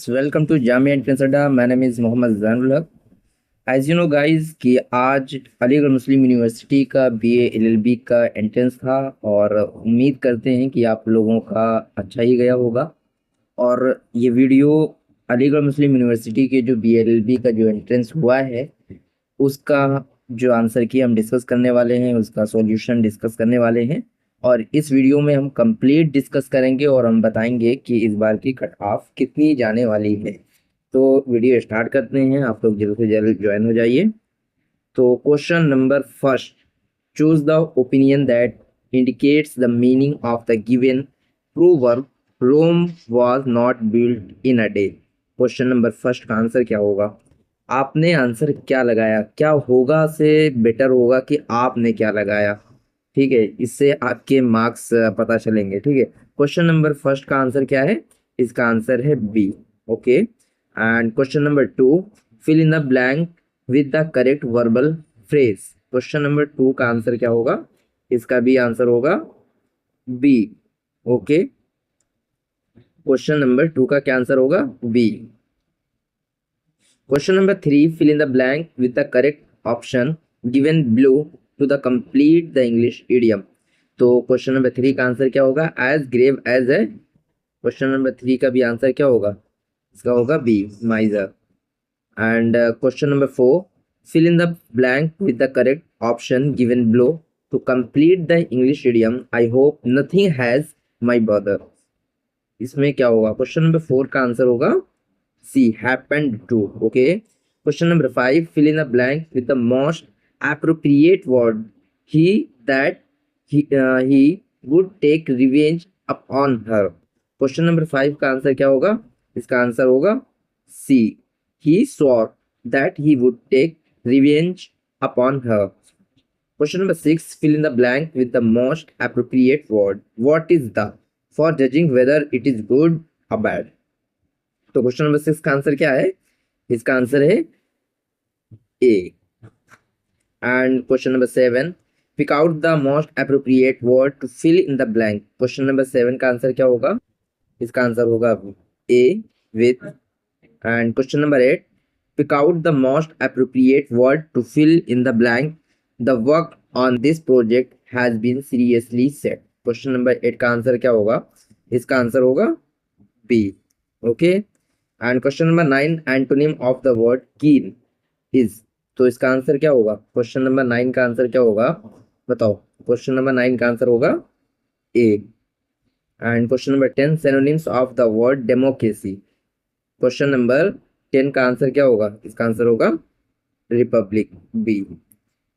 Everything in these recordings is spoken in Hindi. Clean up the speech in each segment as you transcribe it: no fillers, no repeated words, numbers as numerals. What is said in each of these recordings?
guys, welcome to Jamia Entrance Adda. My name is Mohammad Zainul Haq. As you know guys कि आज अलीगढ़ मुस्लिम यूनिवर्सिटी का बीए एलएलबी का एंट्रेंस था और उम्मीद करते हैं कि आप लोगों का अच्छा ही गया होगा। और ये वीडियो अलीगढ़ मुस्लिम यूनिवर्सिटी के जो बीए एलएलबी का जो एंट्रेंस हुआ है उसका जो आंसर की हम डिस्कस करने वाले हैं, उसका सॉल्यूशन डिस्कस करने वाले हैं। और इस वीडियो में हम कंप्लीट डिस्कस करेंगे और हम बताएंगे कि इस बार की कट ऑफ कितनी जाने वाली है। तो वीडियो स्टार्ट करते हैं, आप लोग जल्द से जल्द ज्वाइन हो जाइए। तो question number first, choose the opinion that indicates the meaning of the given proverb Rome was not built in a day. Question number first का आंसर क्या होगा? आपने आंसर क्या लगाया, क्या होगा से बेटर होगा कि आपने क्या लगाया। ठीक है, इससे आपके मार्क्स पता चलेंगे। ठीक है, क्वेश्चन नंबर फर्स्ट का आंसर क्या है? इसका आंसर है B. Okay, and question number two, fill in the blank with the correct verbal phrase. Question number two का आंसर क्या होगा? इसका भी आंसर होगा B. Okay, question number two का क्या आंसर होगा? B. Question number three, fill in the blank with the correct option given below to the complete the English idiom. तो क्वेश्चन नंबर थ्री का आंसर क्या होगा? As grave as A. Question number three का भी आंसर क्या होगा? इसका होगा B, miser. And question number four, fill in the blank with the correct option given below to complete the English idiom I hope nothing has my brother। इसमें क्या होगा? क्वेश्चन नंबर फोर का आंसर होगा सी, happened to। Okay, question number five, fill in the blank with the most appropriate word he that he would take revenge upon her। Question number five का आंसर क्या होगा? इसका आंसर होगा सी, he swore that he would take revenge upon her। Question number six, fill in the blank with the most appropriate word what is the for judging whether it is good or bad। तो क्वेश्चन नंबर सिक्स का आंसर क्या है? इसका आंसर है A. And question number seven, pick out the most appropriate word to fill in the blank। Question number seven का आंसर क्या होगा? इसका आंसर होगा A, with। And question number eight, pick out the most appropriate word to fill in the blank the work on this project has been seriously set। Question number eight का आंसर क्या होगा? इसका आंसर होगा B. Okay, and question number nine, antonym of the word keen is. तो इसका आंसर क्या होगा? क्वेश्चन नंबर नाइन का आंसर क्या होगा? बताओ। क्वेश्चन नंबर नाइन का आंसर होगा A. And question number ten, synonyms of the word democracy. Question number 10 का आंसर क्या होगा? इसका आंसर होगा republic, B.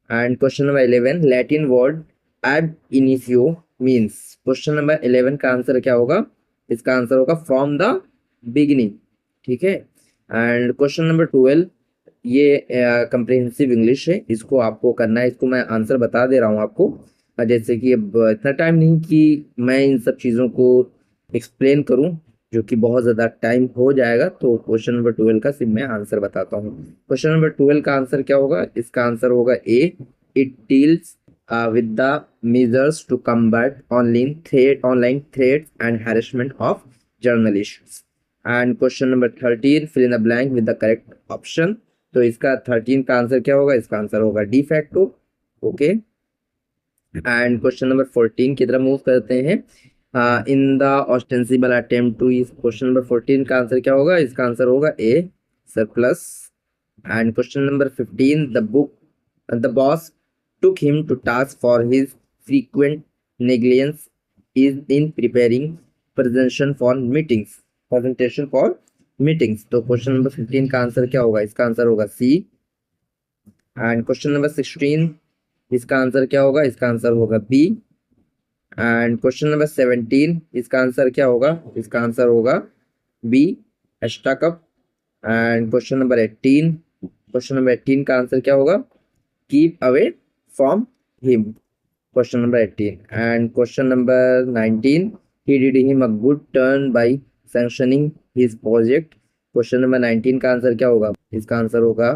And question number 11, Latin word एब इनिशियो मीन्स। क्वेश्चन नंबर 11 का आंसर क्या होगा? इसका आंसर होगा फ्रॉम द बिगिनिंग। ठीक है, एंड क्वेश्चन नंबर 12, ये कंप्रिहेंसिव इंग्लिश है, इसको आपको करना है। इसको मैं आंसर बता दे रहा हूँ आपको, जैसे कि अब इतना टाइम नहीं कि मैं इन सब चीज़ों को एक्सप्लेन करूँ, जो कि बहुत ज़्यादा टाइम हो जाएगा। तो क्वेश्चन नंबर 12 का सिर्फ मैं आंसर बताता हूँ। क्वेश्चन नंबर 12 का आंसर क्या होगा? इसका आंसर होगा A, it deals with the measures to combat online threats and harassment of journalists. And question number 13, fill in the blank with the correct option. तो इसका 13 का आंसर क्या होगा? इसका आंसर होगा de facto. Okay, and question number 14 की तरफ मूव करते हैं। In the ostensible attempt to, इस क्वेश्चन नंबर 14 का आंसर क्या होगा? इसका आंसर होगा A, surplus. And question number 15, the boss took him to task for his frequent negligence is in preparing presentation for meetings। तो क्वेश्चन नंबर 15 का आंसर क्या होगा? इसका आंसर होगा सी। एंड क्वेश्चन नंबर 16, इसका आंसर क्या होगा? इसका आंसर होगा बी। एंड क्वेश्चन नंबर 17, इसका आंसर क्या होगा? इसका आंसर होगा बी, एस्टाकप। एंड क्वेश्चन नंबर 18 का आंसर क्या होगा? Keep away from him. Question number 18। And question number 19, he did him a good turn by sanctioning his project. Question number 19 का आंसर क्या होगा? इसका आंसर होगा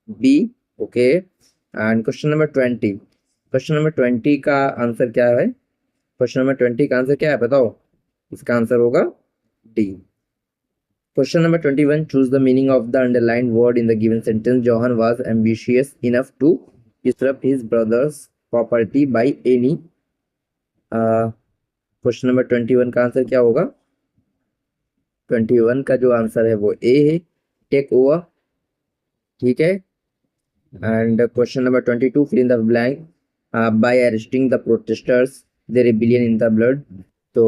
B. Okay, and question number 20 का आंसर क्या है? क्वेश्चन नंबर 20 का आंसर क्या है? बताओ। इसका आंसर होगा D, Question number 21. Choose the meaning of the underlined word in the given sentence. Johan was ambitious enough to disrupt his brother's property by any. Question number 21 का आंसर क्या होगा? 21 का जो आंसर है वो ए है, टेक ओवर, ठीक है। And question number 22, fill in the blank by arresting the protesters the rebellion in the blood. तो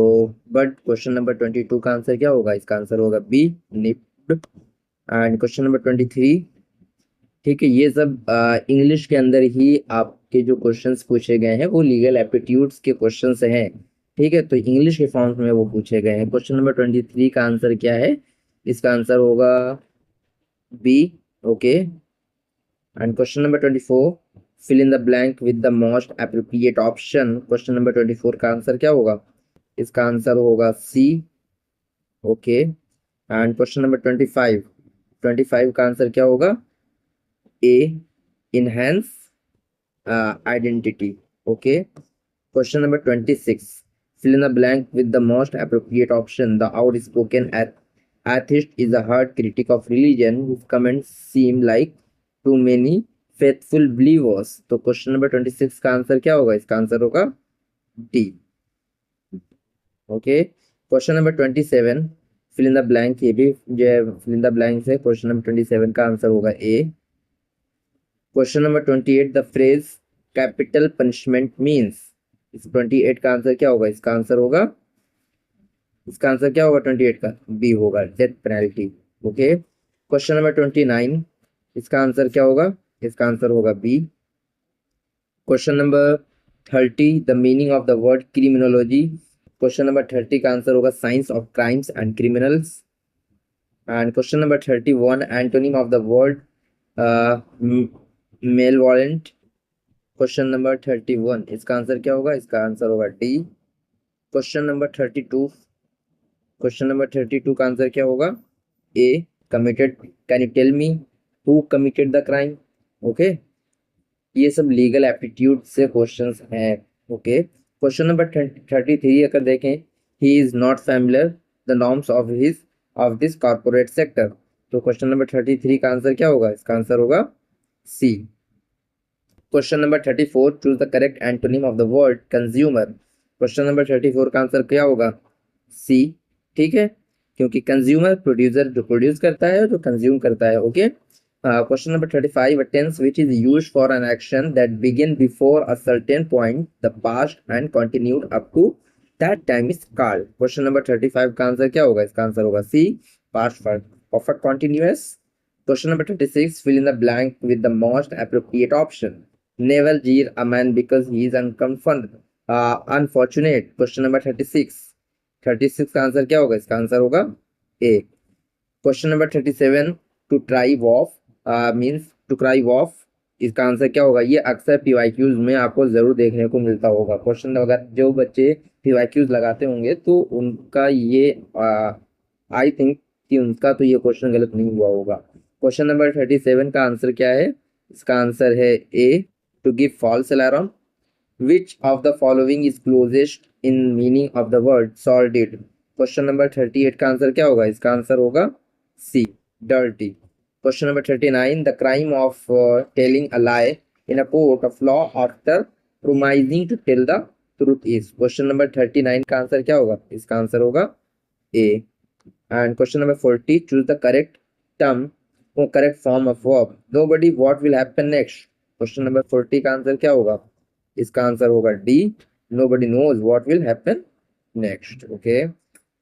बट क्वेश्चन नंबर 22 का आंसर क्या होगा? इसका आंसर होगा B, nipped. And question number 23, ठीक है, ये सब इंग्लिश के अंदर ही आपके जो क्वेश्चंस पूछे गए हैं वो लीगल एप्टीट्यूड्स के क्वेश्चंस हैं, ठीक है, तो इंग्लिश के फॉर्म में वो पूछे गए हैं। क्वेश्चन नंबर 23 का आंसर क्या है? इसका आंसर होगा B, okay. And question number 24, fill in the blank with the most appropriate option. Question number 24 का आंसर क्या होगा? इसका आंसर होगा C, okay. And question number 25 का आंसर क्या होगा? A, enhance identity, okay. Question number 26, fill in the blank with the most appropriate option. The outspoken atheist is a hard critic of religion whose comments seem like too many faithful believers. तो क्वेश्चन नंबर 26 का आंसर क्या होगा? इसका आंसर होगा D, okay. Question number 27, fill in the blank, ये भी जो है फिल इन द ब्लैंक है। क्वेश्चन नंबर 27 का आंसर होगा A. Question number 28, the phrase capital punishment means. इस 28 का आंसर क्या होगा? इसका आंसर होगा 28 का बी होगा, death penalty, okay. Question number 29, इसका आंसर क्या होगा? इसका आंसर होगा B. Question number 30, the meaning of the word criminology. Question number 30 का आंसर होगा science of crimes and criminals. And question number 31, antonym of the word malevolent. Question number 31, इसका आंसर क्या होगा? इसका आंसर होगा डी। क्वेश्चन नंबर 32 का आंसर क्या होगा? A, committed. Can you tell me who committed the crime? Okay, ये सब लीगल एप्टीट्यूड से क्वेश्चंस हैं, ओके। क्वेश्चन नंबर 33 अगर देखें, he is not familiar the norms of this corporate sector. तो क्वेश्चन नंबर 33 का आंसर क्या होगा? इसका आंसर होगा C. Question number 34, choose the correct antonym of the word consumer. Question number 34 का आंसर क्या होगा? सी, ठीक है, क्योंकि कंज्यूमर प्रोड्यूसर जो प्रोड्यूस करता है, जो कंज्यूम करता है, okay. Question number 35, a tense which is used for an action that begin before a certain point, the past and continued up to that time is called. Question number 35 का आंसर क्या होगा? इसका आंसर होगा सी, past perfect continuous। Question number 36, fill in the blank with the most appropriate option. Never jeer a man because he is unfortunate. Question number 36 का आंसर क्या होगा? इसका आंसर होगा A. Question number 37, to thrive off means to crave off, इसका आंसर क्या होगा? ये अक्सर पीवाईक्यूज में आपको जरूर देखने को मिलता होगा। क्वेश्चन अगर जो बच्चे पीवाईक्यूज लगाते होंगे तो उनका ये आई थिंक कि उनका तो ये क्वेश्चन गलत नहीं हुआ होगा। क्वेश्चन नंबर 37 का आंसर क्या है? इसका आंसर है A, to give false alarm. Which of the following is closest in meaning of the word sordid? Question number 38 का आंसर क्या होगा? इसका आंसर होगा C, dirty. Question number 39, the crime of telling a lie in a court of law after promising to tell the truth is. Question number 39 का आंसर क्या होगा? इसका आंसर होगा A. And question number 40, choose the correct term or correct form of verb. Nobody, what will happen next? Question number 40 का आंसर क्या होगा? इसका आंसर होगा D, nobody knows what will happen next, okay.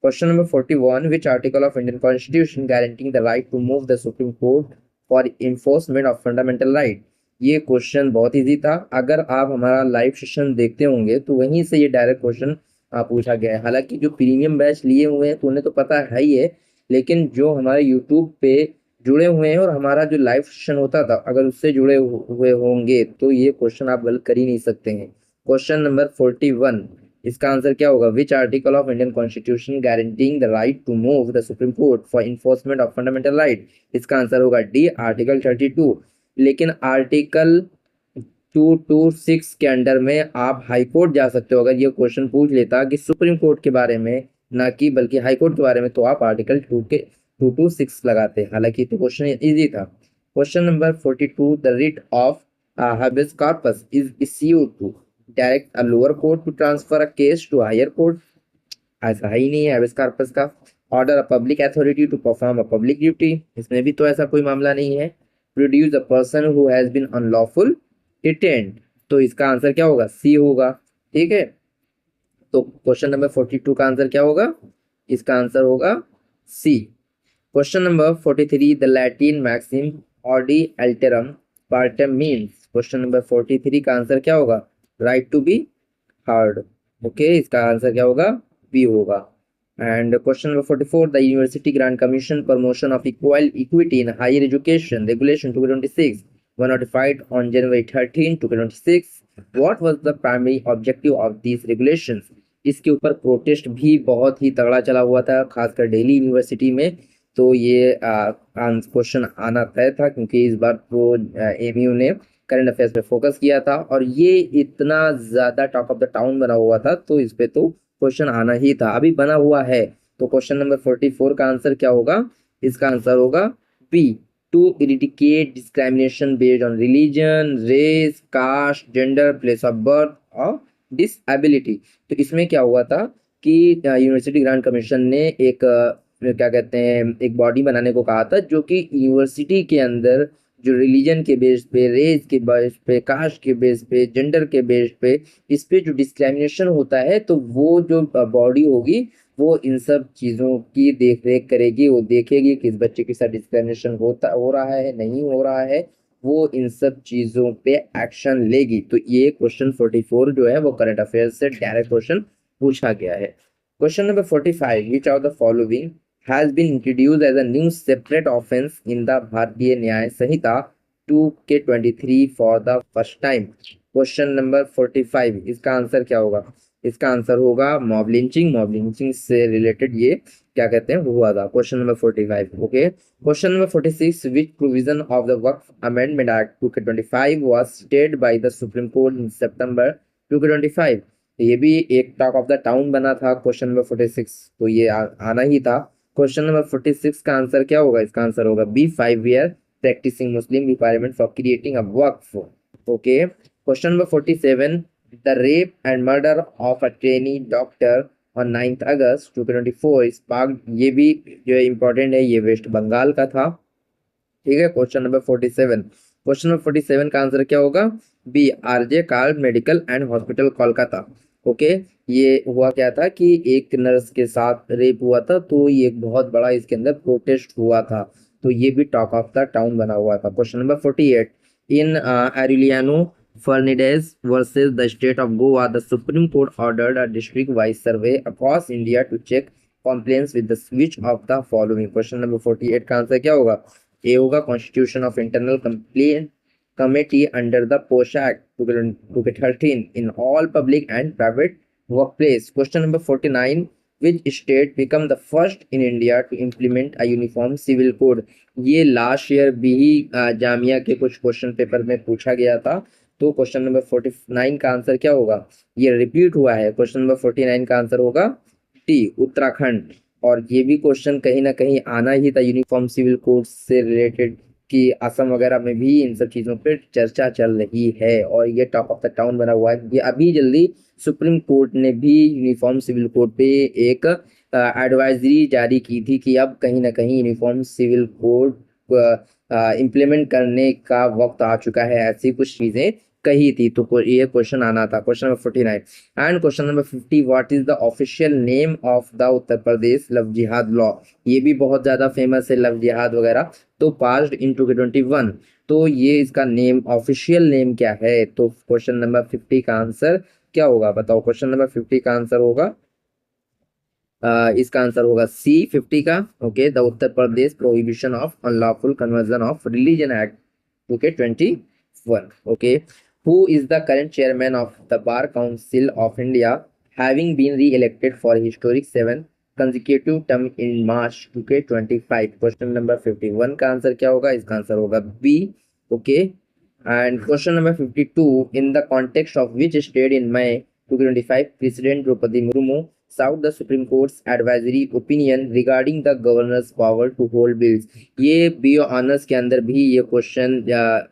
Question number 41, which article of Indian Constitution guaranteeing the right to move the Supreme Court for enforcement of fundamental right? ये क्वेश्चन बहुत इजी था। अगर आप हमारा लाइव सेशन देखते होंगे तो वहीं से ये डायरेक्ट क्वेश्चन पूछा गया है। हालांकि जो प्रीमियम बैच लिए हुए हैं तो उन्हें तो पता है ही है, लेकिन जो हमारे यूट्यूब पे जुड़े हुए हैं और हमारा जो लाइव सेशन होता था, अगर उससे जुड़े हुए होंगे तो ये क्वेश्चन आप गलत कर ही नहीं सकते हैं। क्वेश्चन नंबर 41, इसका आंसर क्या होगा? Which article of Indian constitution guaranteeing the right to move the supreme court for enforcement of fundamental right? इसका आंसर होगा डी, आर्टिकल 32। लेकिन आर्टिकल 226 के अंडर में आप हाई कोर्ट जा सकते हो। अगर ये क्वेश्चन पूछ लेता कि सुप्रीम कोर्ट के बारे में ना कि बल्कि हाई कोर्ट के बारे में, तो आप आर्टिकल 2 to 6 लगाते, हालांकि तो क्वेश्चन इजी था। Question number 42, the writ of habeas corpus is issued to direct a lower court to transfer a case to higher court, ऐसा है ही नहीं है habeas corpus का। Order a public authority to perform a public duty, इसमें भी तो ऐसा कोई मामला नहीं है। Produce a person who has been unlawful detained, तो इसका आंसर क्या होगा, सी होगा। ठीक है, तो क्वेश्चन नंबर 42 का आंसर क्या होगा, इसका आंसर होगा C. Question number 43, the Latin maxim audi alteram partem means, question number 43 का आंसर क्या होगा, right to be heard. Okay, इसका आंसर क्या होगा, बी होगा। And question number 44, the university grant commission promotion of equal equity in higher education regulation 2026 were notified on January 13, 2026, what was the primary objective of this regulations. इसके ऊपर प्रोटेस्ट भी बहुत ही तगड़ा चला हुआ था, खासकर दिल्ली यूनिवर्सिटी में। तो ये क्वेश्चन आना तय था, क्योंकि इस बार प्रो एमयू ने करंट अफेयर्स पे फोकस किया था और ये इतना ज़्यादा टॉक ऑफ द टाउन बना हुआ था, तो इस पे तो क्वेश्चन आना ही था, अभी बना हुआ है। तो क्वेश्चन नंबर 44 का आंसर क्या होगा, इसका आंसर होगा B, to eradicate discrimination based on religion, race, caste, gender, place of birth और डिसएबिलिटी। तो इसमें क्या हुआ था कि यूनिवर्सिटी ग्रांट कमीशन ने एक क्या कहते हैं, एक बॉडी बनाने को कहा था, जो कि यूनिवर्सिटी के अंदर जो रिलीजन के बेस पे, रेस के बेस पे, कास्ट के बेस पे, जेंडर के बेस पे, इस पे जो डिस्क्रिमिनेशन होता है, तो वो जो बॉडी होगी वो इन सब चीज़ों की देख रेख करेगी, वो देखेगी कि इस बच्चे के साथ डिस्क्रिमिनेशन हो रहा है, नहीं हो रहा है, वो इन सब चीज़ों पे एक्शन लेगी। तो ये क्वेश्चन 44 जो है वो करंट अफेयर्स से डायरेक्ट क्वेश्चन पूछा गया है। Question number 45, which of the following has been introduced as a new separate offense in the Bharatiya Nyaya Sanhita 2K23 for the first time। Question number 45, इसका आंसर क्या होगा, इसका आंसर होगा मॉब लिंचिंग। मॉब लिंचिंग से रिलेटेड ये क्या कहते हैं वो हुआ था, question number 45। Okay, question number 46, which provision of the Waqf amendment act 2K25 was stayed by the supreme Court in September 2K25। ये भी एक टॉक ऑफ द टाउन बना था, क्वेश्चन नंबर 46, तो ये आना ही था। क्वेश्चन नंबर 46 का आंसर क्या होगा, इसका आंसर होगा B, 5 year practising Muslim requirement for creating a Waqf. Okay, question number 47, the rape and murder of a trainee doctor on 9 August 2024 sparked, ये भी जो है इंपॉर्टेंट है, ये वेस्ट बंगाल का था। ठीक है, क्वेश्चन नंबर 47, क्वेश्चन नंबर 47 का आंसर क्या होगा, B, RG Kar medical and hospital Kolkata. Okay, ये हुआ क्या था कि एक नर्स के साथ रेप हुआ था, तो ये एक बहुत बड़ा इसके अंदर प्रोटेस्ट हुआ था, तो ये भी टॉक ऑफ द टाउन बना हुआ था। Question number 48, in Aureliano Fernandes versus the state of Goa, the supreme court ordered a district wise survey across India to check complaints with the switch of the following. Question number 48 का आंसर क्या होगा, ए होगा constitution of internal complaint committee under the POSH Act 2013 in all public and private workplace। Question number 49, which state become the first in India to implement a uniform civil code। ये लास्ट ईयर भी जामिया के कुछ क्वेश्चन पेपर में पूछा गया था। तो क्वेश्चन नंबर 49 का आंसर क्या होगा, ये रिपीट हुआ है, क्वेश्चन नंबर 49 का आंसर होगा टी, उत्तराखंड। और ये भी क्वेश्चन कहीं ना कहीं आना ही था यूनिफॉर्म सिविल कोड से रिलेटेड, कि असम वगैरह में भी इन सब चीज़ों पे चर्चा चल रही है और ये टॉप ऑफ द टाउन बना हुआ है। ये अभी जल्दी सुप्रीम कोर्ट ने भी यूनिफॉर्म सिविल कोड पे एक एडवाइजरी जारी की थी कि अब कहीं ना कहीं यूनिफॉर्म सिविल कोड इम्प्लीमेंट करने का वक्त आ चुका है, ऐसी कुछ चीज़ें कही थी। तो ये क्वेश्चन आना था, question number 49। And question number 50, what is the official name of the Uttar Pradesh love जिहाद लॉ। ये भी बहुत ज़्यादा फेमस है लव जिहाद वगैरह, तो पास्ड इन 2021। तो ये इसका नेम, ऑफिशियल नेम क्या है, तो क्वेश्चन नंबर 50 का आंसर क्या होगा, बताओ। क्वेश्चन नंबर 50 का आंसर होगा इसका आंसर होगा सी, 50 का। Okay, the Uttar Pradesh prohibition of unlawful conversion of religion act 2K21। Okay, who is the current chairman of the Bar Council of India having been re elected for historic 7 consecutive term in March 2K25। Question number 51 का आंसर क्या होगा, इसका आंसर होगा B. Okay, and question number 52, in the context of which state in May 2025 president Droupadi Murmu sought the supreme Court's advisory opinion regarding the governor's power to hold bills. ये बीओ ऑनर्स के अंदर भी ये क्वेश्चन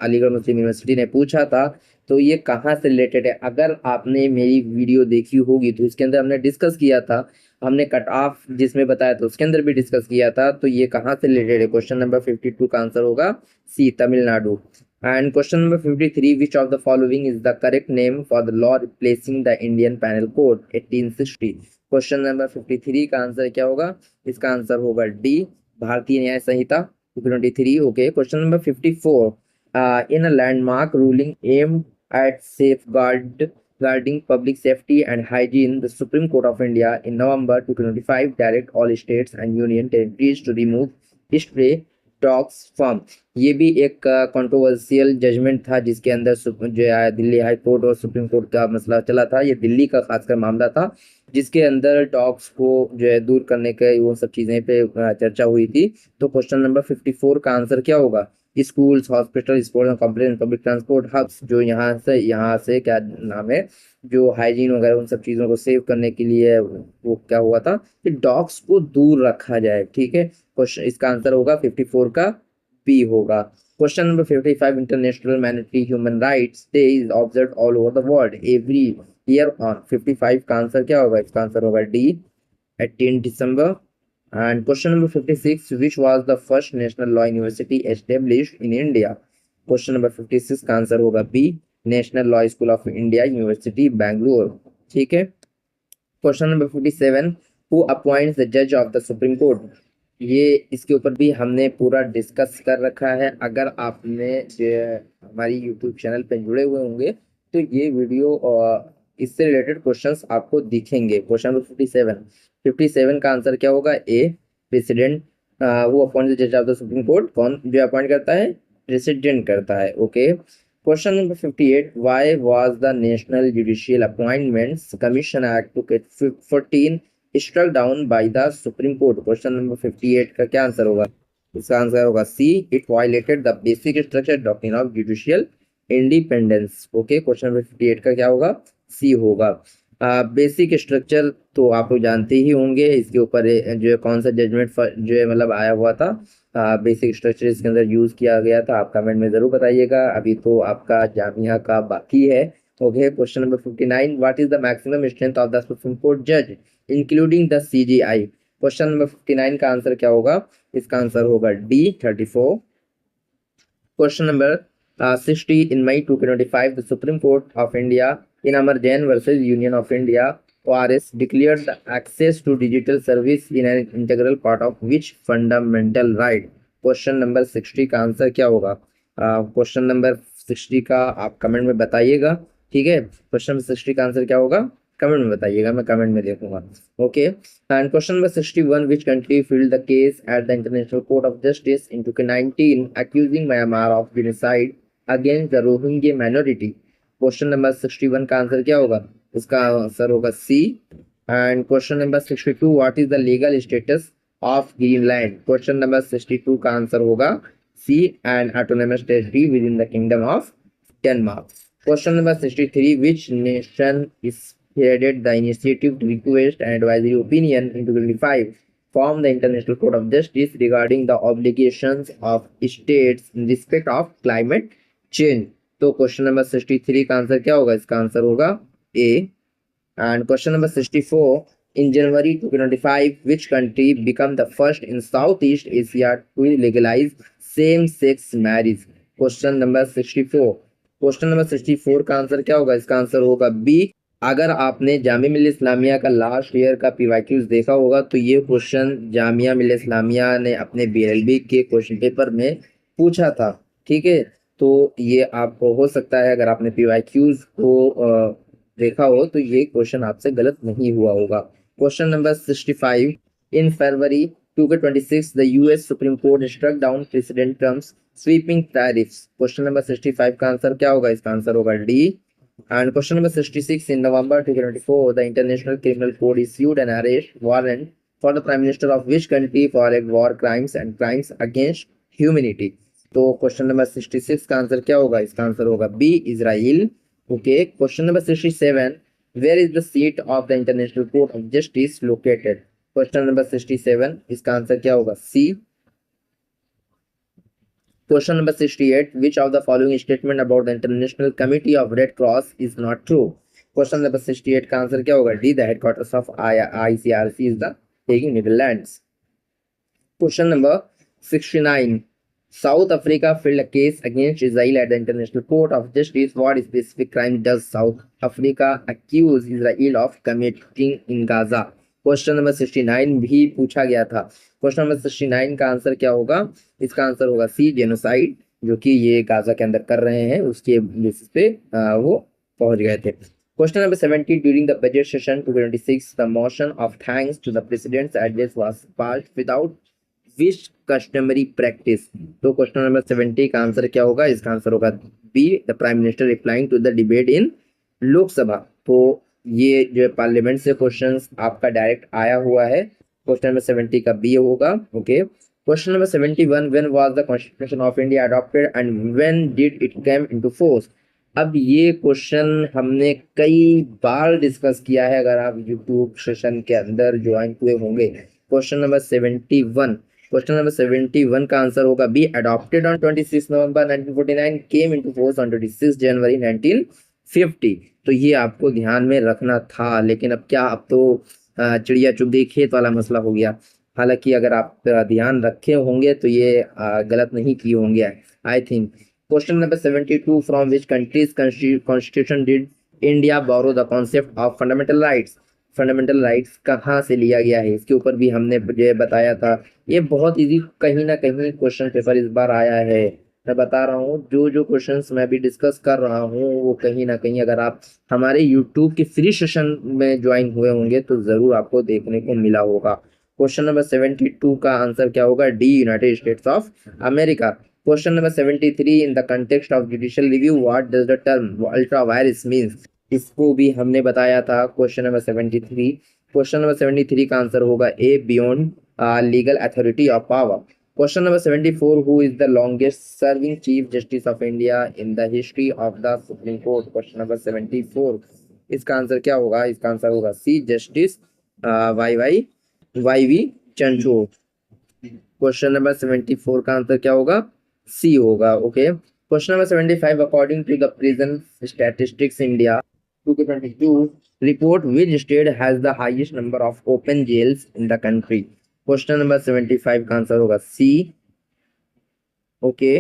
अलीगढ़ मुस्लिम यूनिवर्सिटी ने पूछा था। तो ये कहाँ से रिलेटेड है, अगर आपने मेरी वीडियो देखी होगी तो इसके अंदर हमने डिस्कस किया था, हमने कट ऑफ जिसमें बताया था उसके अंदर भी डिस्कस किया था। तो ये कहाँ से रिलेटेड है, क्वेश्चन नंबर 52 का आंसर होगा C, Tamil Nadu. And question number 53, which of the following is the correct name for the law replacing the Indian penal code 1860। Question number 53 का आंसर क्या होगा, इसका आंसर होगा डी, भारतीय न्याय संहिता 23। Okay, question number 54, in a landmark ruling aimed at safeguarding public safety and hygiene, the Supreme Court of India in November 2025 direct all states and union territories to remove spray dogs from। ये भी एक कंट्रोवर्शियल जजमेंट था जिसके अंदर जो है दिल्ली हाई कोर्ट और सुप्रीम कोर्ट का मसला चला था। ये दिल्ली का खासकर मामला था जिसके अंदर डॉग्स को जो है दूर करने के वो सब चीज़ें पे चर्चा हुई थी। तो क्वेश्चन नंबर 54 का आंसर क्या होगा, schools, hospital, sports and complex, public transport hubs, जो यहाँ से क्या नाम है, जो हाइजीन वगैरह उन सब चीज़ों को सेव करने के लिए वो क्या हुआ था कि डॉग्स को दूर रखा जाए। ठीक है, क्वेश्चन इसका आंसर होगा 54 का बी होगा। Question number 55, international monetary human rights day is observed all over the world every year on. 55 का आंसर क्या होगा, इसका आंसर होगा डी, 18 दिसंबर। And question number 56, which was the first national law university established in India? Question number 56 का आंसर होगा B, National Law School of India University Bangalore. ठीक है, question number 57, who appoints the जज ऑफ द सुप्रीम कोर्ट। ये इसके ऊपर भी हमने पूरा डिस्कस कर रखा है। अगर आपने हमारी यूट्यूब चैनल पे जुड़े हुए होंगे तो ये वीडियो इससे रिलेटेड क्वेश्चंस आपको दिखेंगे। क्वेश्चन नंबर 57 का आंसर क्या होगा, ए, प्रेसिडेंट। वो अपॉइंट द जज ऑफ द सुप्रीम कोर्ट, कौन जो अपॉइंट करता है, प्रेसिडेंट करता है। Okay, question number 58, why was the national judicial appointments commission act 2014 struck down by the supreme court. Question number 58 का क्या आंसर होगा, इसका आंसर होगा C, it violated the basic structure doctrine of judicial independence. Okay, question number 58 का क्या होगा, सी होगा। बेसिक स्ट्रक्चर तो आप लोग जानते ही होंगे, इसके ऊपर जो है कौन सा जजमेंट जो है मतलब आया हुआ था, बेसिक स्ट्रक्चर इसके अंदर यूज किया गया था, आप कमेंट में जरूर बताइएगा। अभी तो आपका जामिया का बाकी है। Okay, question number 59, what is the maximum strength of the supreme court जज including the CJI. Question number 59 का आंसर क्या होगा, इसका आंसर होगा D, 34। Question number 60, in May 2025 the Supreme Court of India in Amar Jain versus Union of India ORS declared the access to digital service in an integral part of which fundamental right। Question number 60 का आंसर क्या होगा, क्वेश्चन नंबर 60 का आप कमेंट में बताइएगा। ठीक है, क्वेश्चन नंबर 60 का आंसर क्या होगा, कमेंट में बताइएगा, मैं कमेंट में देखूंगा। Okay, and question number 61, which country filed the case at the International Court of Justice in 2019 accusing Myanmar of genocide against the Rohingya minority। Question number 61 का आंसर क्या होगा, इसका आंसर होगा C. And question number 62, what is the legal status of Greenland. Question number 62 का आंसर होगा C, and autonomous territory within the kingdom of Denmark. Question number 63, which nation spearheaded the initiative to request an advisory opinion in 2025 from the International Court of Justice regarding the obligations of states in respect of climate change। तो क्वेश्चन नंबर 63 का आंसर क्या होगा, इसका आंसर होगा A. And question number 64, in January 2025 which country became the first in Southeast Asia to legalize same-sex marriage। Question number 64, question number 64 का आंसर क्या होगा, इसका आंसर होगा बी। अगर आपने जामिया मिल्लिया इस्लामिया का लास्ट ईयर का पीवाईक्यूज देखा होगा तो ये क्वेश्चन जामिया मिल्लिया इस्लामिया ने अपने बीएलबी के क्वेश्चन पेपर में पूछा था। ठीक है, तो ये आपको हो सकता है अगर आपने पीवाईक्यूज को देखा हो तो ये क्वेश्चन आपसे गलत नहीं हुआ होगा। Question number 65, in February 2026 the US Supreme Court struck down president Trump's sweeping tariffs. Question number 65 का आंसर क्या होगा, इसका आंसर होगा D. And question number 66, in November 2024 the international criminal code issued an arrest warrant for the prime minister of which country for war crimes and crimes against humanity. तो क्वेश्चन नंबर 66 का आंसर क्या होगा, इसका आंसर होगा B, Israel. Okay, question number 67, where is the seat of the international court of justice located? Question number 67, इसका आंसर क्या होगा? C. Question number 68, which of the following statement about the International Committee of Red Cross is not true? Question number 68 का आंसर क्या होगा? D, the headquarters of ICRC is the Hague, Netherlands. Question number 69, South Africa filed a case against Israel at the International Court of Justice. What specific crime does South Africa accuse Israel of committing in Gaza? Question number 69 भी पूछा गया था। क्वेश्चन नंबर 69 का आंसर क्या होगा? इसका आंसर होगा सी, जेनोसाइड, जो कि ये गाजा के अंदर कर रहे हैं उसके बेसिस पे वो पहुंच गए थे। Question number 70, during the budget session 2026 the motion of thanks to the president's address was passed without which customary practice? तो क्वेश्चन नंबर 70 का आंसर क्या होगा? इसका आंसर होगा B, the prime minister replying to the debate in Lok Sabha. तो ये जो पार्लियामेंट से क्वेश्चंस आपका डायरेक्ट आया हुआ है, क्वेश्चन नंबर 70 का बी होगा। Okay, question number 71, when was the constitution of India adopted and when did it come into force? अब ये क्वेश्चन हमने कई बार डिस्कस किया है, अगर आप यूट्यूब सेशन के अंदर ज्वाइन हुए होंगे। क्वेश्चन नंबर 71, क्वेश्चन नंबर 71 का आंसर होगा B, adopted on 26 November 1949, came into force on 26 January 1950। तो ये आपको ध्यान में रखना था, लेकिन अब क्या, अब तो चिड़िया चुग गई खेत वाला मसला हो गया। हालांकि अगर आप ध्यान रखे होंगे तो ये गलत नहीं किए होंगे I think. Question number 72, from which countries constitution did India borrow the concept of fundamental rights? Fundamental rights कहाँ से लिया गया है, इसके ऊपर भी हमने ये बताया था। ये बहुत इजी कहीं ना कहीं क्वेश्चन पेपर इस बार आया है। मैं बता रहा हूँ, जो जो क्वेश्चंस मैं भी डिस्कस कर रहा हूँ वो कहीं ना कहीं अगर आप हमारे यूट्यूब के फ्री सेशन में ज्वाइन हुए होंगे तो ज़रूर आपको देखने को मिला होगा। क्वेश्चन नंबर 72 का आंसर क्या होगा? D, United states of America. Question number 73, in the context of judicial review what does the term ultra vires means? इसको भी हमने बताया था। क्वेश्चन नंबर 73, क्वेश्चन नंबर 73 का आंसर होगा A, beyond legal authority of power. Question number 74, who is the longest serving chief justice of India in the history of the supreme court? Question number 74, इसका आंसर क्या होगा? इसका आंसर होगा C, justice Y V Chandrachud. Question number 74 का आंसर क्या होगा? सी होगा। Okay, question number 75, according to the prison statistics India 2022 report, which state has the highest number of open jails in the country? Question number 75 का आंसर होगा C. Okay,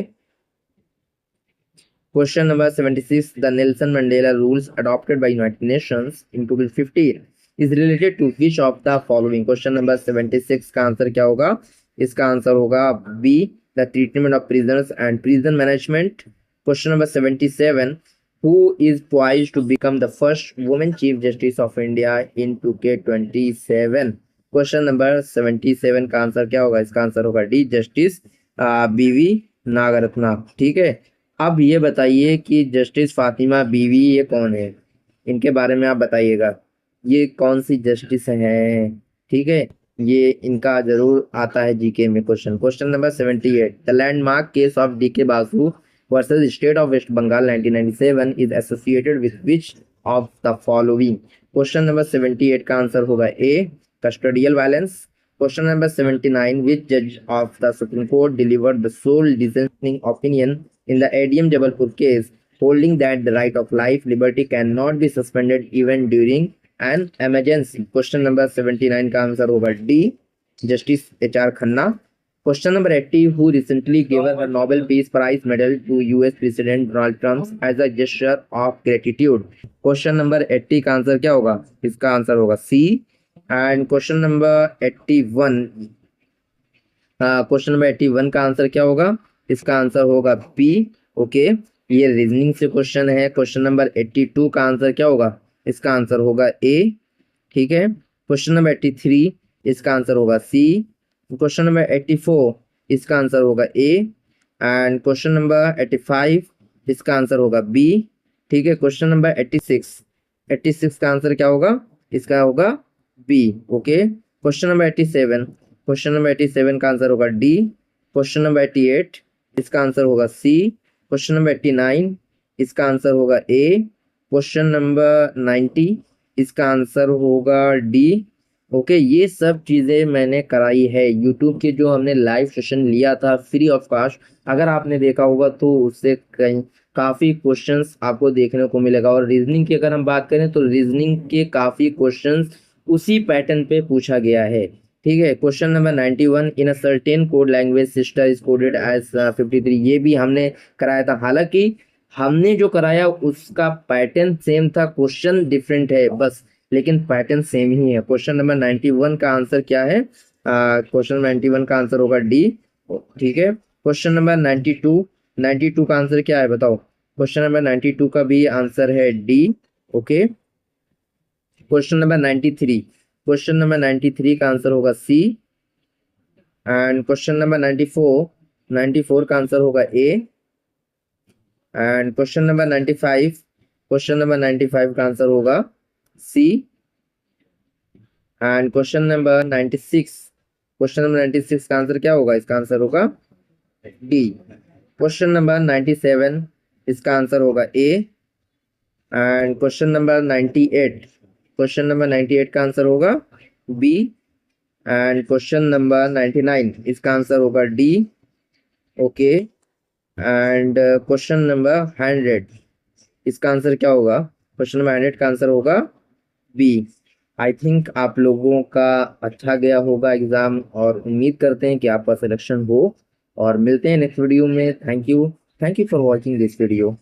question number 76, the Nelson Mandela rules adopted by United Nations in 2015 is related to which of the following? Question number 76 का आंसर क्या होगा? इसका आंसर होगा B, the treatment of prisoners and prison management। Question number 77, who is poised to become the first woman chief justice of India in 2K27? Question number 77 का आंसर क्या होगा? इसका आंसर होगा डी, जस्टिस बीवी नागरत्ना। ठीक है, अब ये बताइए कि जस्टिस फातिमा बीवी ये कौन है, इनके बारे में आप बताइएगा, ये कौन सी जस्टिस है? ठीक है, ये इनका जरूर आता है जीके में question. Question number 78, the landmark case of DK Basu versus state of west Bengal 1997 is associated with which of the following? Question number 78 का आंसर होगा A, custodial violence. Question number 79, which judge of the Supreme Court delivered the sole dissenting opinion in the ADM Jabalpur case, holding that the right of life, liberty cannot be suspended even during an emergency? Question number 79 का आंसर होगा D, justice HR Khanna. Question number 80, who recently gave her Nobel Peace Prize medal to US President Donald Trump as a gesture of gratitude? Question number 80 का आंसर क्या होगा? इसका आंसर होगा C. And question number 81, question number 81 का आंसर क्या होगा? इसका आंसर होगा बी। ओके, ये रीजनिंग से क्वेश्चन है। क्वेश्चन नंबर 82 का आंसर क्या होगा? इसका आंसर होगा ए। ठीक है, क्वेश्चन नंबर 83, इसका आंसर होगा सी। क्वेश्चन नंबर 84, इसका आंसर होगा ए। एंड क्वेश्चन नंबर 85, इसका आंसर होगा बी। ठीक है, क्वेश्चन नंबर 86 का आंसर क्या होगा? इसका होगा बी। ओके, क्वेश्चन नंबर 87 का आंसर होगा डी। क्वेश्चन नंबर 88, इसका आंसर होगा सी। क्वेश्चन नंबर 89, इसका आंसर होगा ए। क्वेश्चन नंबर 90, इसका आंसर होगा डी। ओके, ये सब चीज़ें मैंने कराई है यूट्यूब के, जो हमने लाइव सेशन लिया था फ्री ऑफ कॉस्ट, अगर आपने देखा होगा तो उससे कहीं काफ़ी क्वेश्चंस आपको देखने को मिलेगा। और रीजनिंग की अगर हम बात करें तो रीजनिंग के काफ़ी क्वेश्चंस उसी पैटर्न पे पूछा गया है। ठीक है, question number 91, in a certain code language sister is coded as 53, ये भी हमने कराया था। हालांकि हमने जो कराया उसका पैटर्न सेम था, क्वेश्चन डिफरेंट है बस, लेकिन पैटर्न सेम ही है। क्वेश्चन नंबर 91 का आंसर क्या है? क्वेश्चन 91 का आंसर होगा डी। ठीक है, क्वेश्चन नंबर 92, 92 का आंसर क्या है बताओ? क्वेश्चन नंबर 92 का भी आंसर है D. Okay, question number 93, question number 93 का आंसर होगा सी। एंड क्वेश्चन नंबर 94, 94 का आंसर होगा A. And question number 95, question number 95 का आंसर होगा C. And question number 96, question number 96 का आंसर क्या होगा? इसका आंसर होगा डी। क्वेश्चन नंबर 97, इसका आंसर होगा A. And question number 98, question number 98 का आंसर होगा बी। एंड क्वेश्चन नंबर 99, इसका आंसर होगा D. Okay, and question number 100, इसका आंसर क्या होगा? क्वेश्चन नंबर 100 का आंसर होगा बी। आई थिंक आप लोगों का अच्छा गया होगा एग्जाम, और उम्मीद करते हैं कि आपका सिलेक्शन हो। और मिलते हैं नेक्स्ट वीडियो में। Thank you for watching this video.